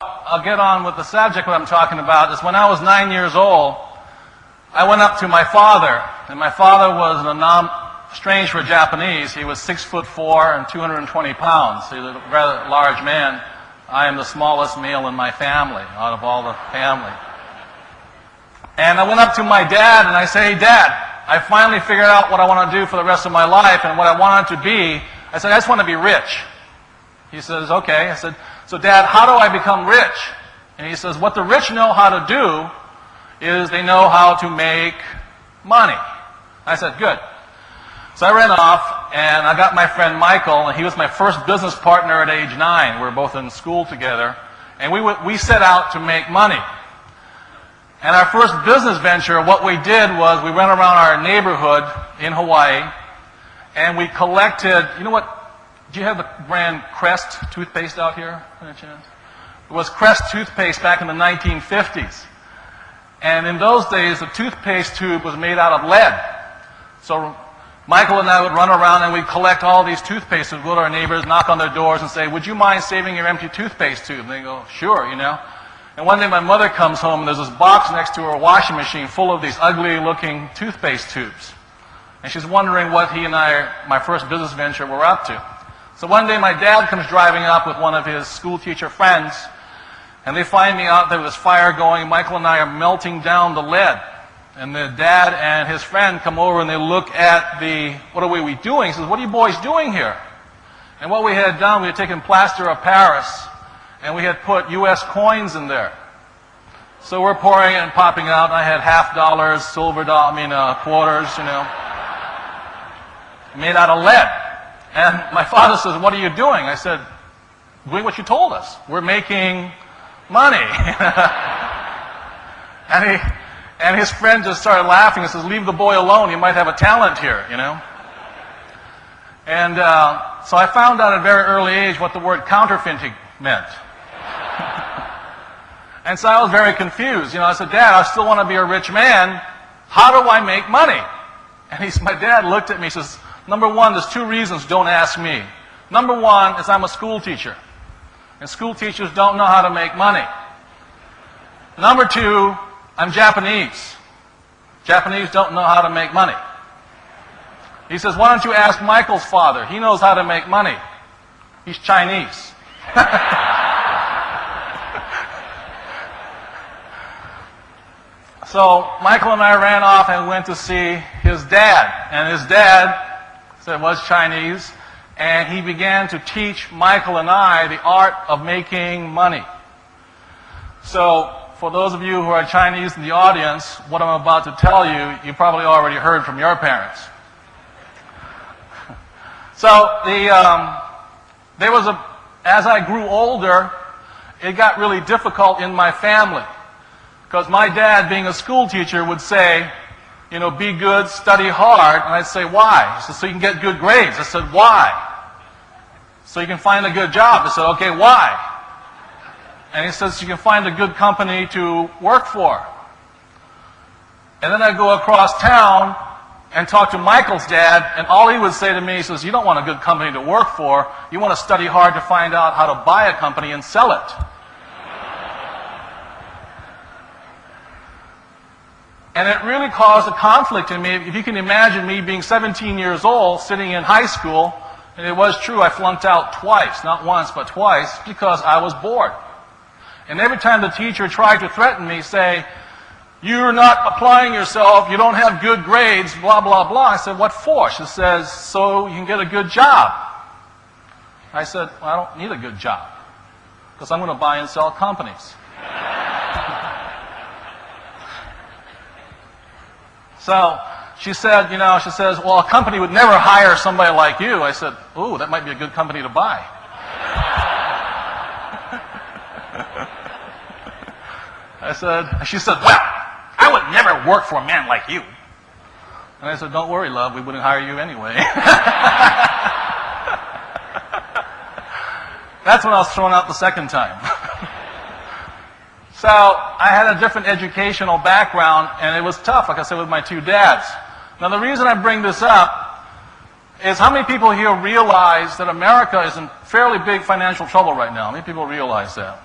I'll get on with the subject. What I'm talking about is when I was 9 years old, I went up to my father, and my father was strange for Japanese. He was 6'4" and 220 pounds. He was a rather large man. I am the smallest male in my family, out of all the family. And I went up to my dad and I said, "Hey, Dad, I finally figured out what I want to do for the rest of my life and what I wanted to be." I said, "I just want to be rich." He says, "Okay." I said, "So Dad, how do I become rich?" And he says, "What the rich know how to do is they know how to make money." I said, "Good." So I ran off and I got my friend Michael, and he was my first business partner at age 9. We were both in school together. And we set out to make money. And our first business venture, what we did was we went around our neighborhood in Hawaii and we collected, you know what, do you have the brand Crest toothpaste out here, by any chance? It was Crest toothpaste back in the 1950s. And in those days, the toothpaste tube was made out of lead. So Michael and I would run around and we'd collect all these toothpaste tubes, go to our neighbors, knock on their doors and say, "Would you mind saving your empty toothpaste tube?" And they go, "Sure," you know. And one day my mother comes home and there's this box next to her washing machine full of these ugly looking toothpaste tubes. And she's wondering what he and I, my first business venture, were up to. So one day my dad comes driving up with one of his school teacher friends, and they find me out there with this fire going. Michael and I are melting down the lead. And the dad and his friend come over and they look at what are we doing? He says, "What are you boys doing here?" And what we had done, we had taken plaster of Paris and we had put U.S. coins in there. So we're pouring it and popping out. I had $50, quarters, you know, made out of lead. And my father says, "What are you doing?" I said, "Doing what you told us. We're making money." And his friend just started laughing and says, "Leave the boy alone. He might have a talent here, you know." And so I found out at a very early age what the word counterfeiting meant. And so I was very confused. You know, I said, "Dad, I still want to be a rich man. How do I make money?" And my dad looked at me and says, "Number one, there's 2 reasons, don't ask me. Number one is I'm a school teacher. And school teachers don't know how to make money. Number 2, I'm Japanese. Japanese don't know how to make money." He says, "Why don't you ask Michael's father? He knows how to make money. He's Chinese." So Michael and I ran off and went to see his dad. And his dad was Chinese. And he began to teach Michael and I the art of making money. So for those of you who are Chinese in the audience, what I'm about to tell you, you probably already heard from your parents. So as I grew older, it got really difficult in my family. Because my dad, being a school teacher, would say, you know, "Be good, study hard." And I'd say, "Why?" He said, "So you can get good grades." I said, "Why?" "So you can find a good job." I said, "Okay, why?" And he says, "You can find a good company to work for." And then I'd go across town and talk to Michael's dad, and all he would say to me, he says, "You don't want a good company to work for. You want to study hard to find out how to buy a company and sell it." And it really caused a conflict in me. If you can imagine me being 17 years old, sitting in high school, and it was true, I flunked out twice, not once, but twice, because I was bored. And every time the teacher tried to threaten me, say, "You're not applying yourself, you don't have good grades, blah, blah, blah." I said, "What for?" She says, "So you can get a good job." I said, "Well, I don't need a good job, because I'm going to buy and sell companies." So she said, "Well, a company would never hire somebody like you." I said, "Ooh, that might be a good company to buy." She said, "Well, I would never work for a man like you." And I said, "Don't worry, love, we wouldn't hire you anyway." That's when I was thrown out the second time. So I had a different educational background, and it was tough, like I said, with my 2 dads. Now the reason I bring this up is how many people here realize that America is in fairly big financial trouble right now? How many people realize that?